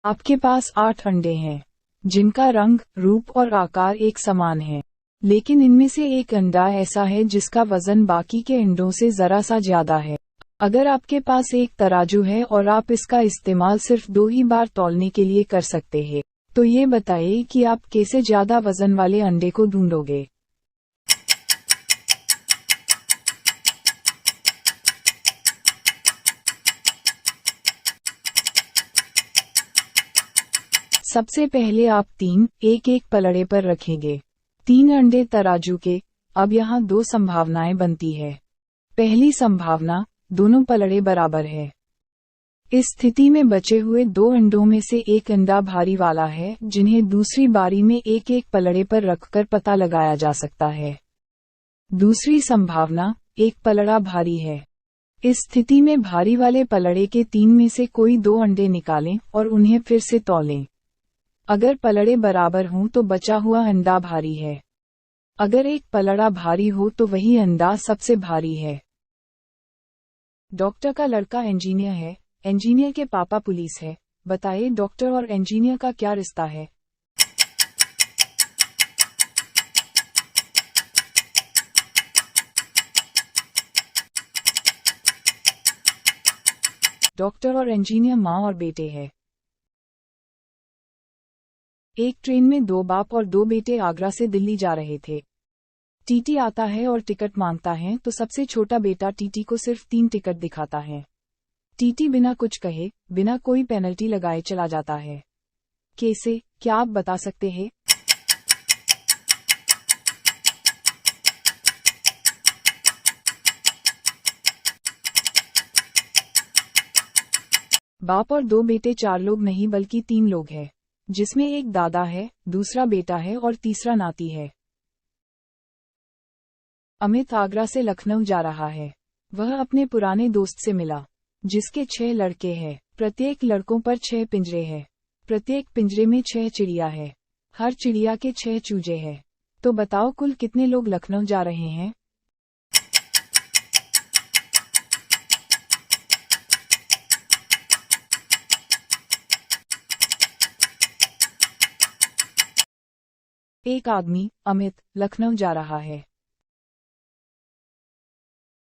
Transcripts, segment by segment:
आपके पास 8 अंडे हैं, जिनका रंग, रूप और आकार एक समान है। लेकिन इनमें से एक अंडा ऐसा है जिसका वजन बाकी के अंडों से जरा सा ज्यादा है। अगर आपके पास एक तराजू है और आप इसका इस्तेमाल सिर्फ 2 ही बार तौलने के लिए कर सकते हैं, तो ये बताइए कि आप कैसे ज्यादा वजन वाले अंडे को ढूंढोगे। सबसे पहले आप 3 एक पलड़े पर रखेंगे। 3 अंडे तराजू के। अब यहाँ 2 संभावनाएं बनती है। पहली संभावना, दोनों पलड़े बराबर है। इस स्थिति में बचे हुए 2 अंडों में से एक अंडा भारी वाला है, जिन्हें दूसरी बारी में एक पलड़े पर रखकर पता लगाया जा सकता है। दूसरी संभावना, एक पलड़ा भारी है। इस स्थिति में भारी वाले पलड़े के 3 में से कोई 2 अंडे निकालें और उन्हें फिर से तौलें। अगर पलड़े बराबर हों तो बचा हुआ अंडा भारी है। अगर एक पलड़ा भारी हो तो वही अंडा सबसे भारी है। डॉक्टर का लड़का इंजीनियर है, इंजीनियर के पापा पुलिस है। बताइए डॉक्टर और इंजीनियर का क्या रिश्ता है? डॉक्टर और इंजीनियर माँ और बेटे हैं। एक ट्रेन में 2 बाप और 2 बेटे आगरा से दिल्ली जा रहे थे। टीटी आता है और टिकट मांगता है तो सबसे छोटा बेटा टीटी को सिर्फ 3 टिकट दिखाता है। टीटी बिना कुछ कहे, बिना कोई पेनल्टी लगाए चला जाता है। कैसे, क्या आप बता सकते हैं? बाप और 2 बेटे 4 लोग नहीं बल्कि 3 लोग हैं, जिसमें एक दादा है, दूसरा बेटा है और तीसरा नाती है। अमित आगरा से लखनऊ जा रहा है। वह अपने पुराने दोस्त से मिला, जिसके 6 लड़के हैं। प्रत्येक लड़कों पर 6 पिंजरे हैं। प्रत्येक पिंजरे में 6 चिड़िया है। हर चिड़िया के 6 चूजे हैं। तो बताओ कुल कितने लोग लखनऊ जा रहे हैं? एक आदमी, अमित, लखनऊ जा रहा है।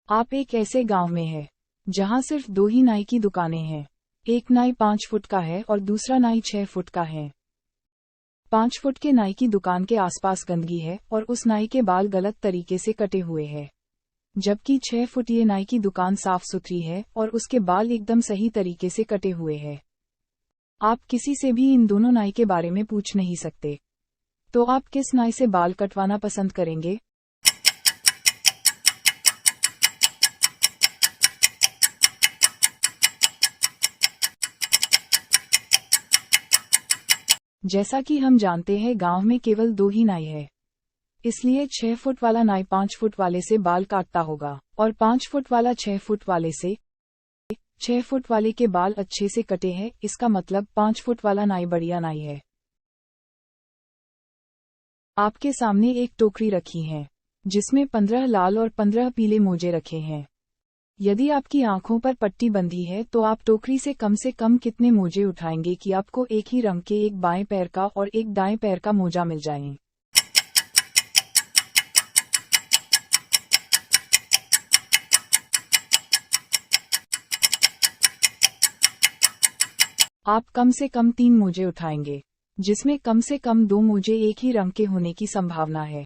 आप एक ऐसे गांव में हैं, जहां सिर्फ 2 ही नाई की दुकानें हैं। एक नाई 5 फुट का है और दूसरा नाई 6 फुट का है। 5 फुट के नाई की दुकान के आसपास गंदगी है और उस नाई के बाल गलत तरीके से कटे हुए हैं, जबकि 6 फुट ये नाई की दुकान साफ सुथरी है और उसके बाल एकदम सही तरीके से कटे हुए हैं। आप किसी से भी इन दोनों नाई के बारे में पूछ नहीं सकते। तो आप किस नाई से बाल कटवाना पसंद करेंगे? जैसा कि हम जानते हैं गांव में केवल 2 ही नाई है, इसलिए 6 फुट वाला नाई 5 फुट वाले से बाल काटता होगा और 5 फुट वाला 6 फुट वाले से। 6 फुट वाले के बाल अच्छे से कटे हैं, इसका मतलब 5 फुट वाला नाई बढ़िया नाई है। आपके सामने एक टोकरी रखी है, जिसमें 15 लाल और 15 पीले मोजे रखे हैं। यदि आपकी आंखों पर पट्टी बंधी है तो आप टोकरी से कम कितने मोजे उठाएंगे कि आपको एक ही रंग के एक बाएं पैर का और एक दाएं पैर का मोजा मिल जाए? आप कम से कम 3 मोजे उठाएंगे, जिसमें कम से कम 2 मोजे एक ही रंग के होने की संभावना है।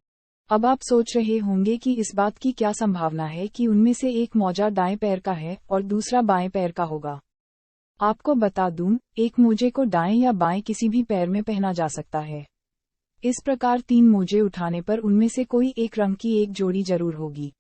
अब आप सोच रहे होंगे कि इस बात की क्या संभावना है कि उनमें से एक मोजा दाएं पैर का है और दूसरा बाएं पैर का होगा। आपको बता दूं, एक मोजे को दाएं या बाएं किसी भी पैर में पहना जा सकता है। इस प्रकार 3 मोजे उठाने पर उनमें से कोई एक रंग की एक जोड़ी जरूर होगी।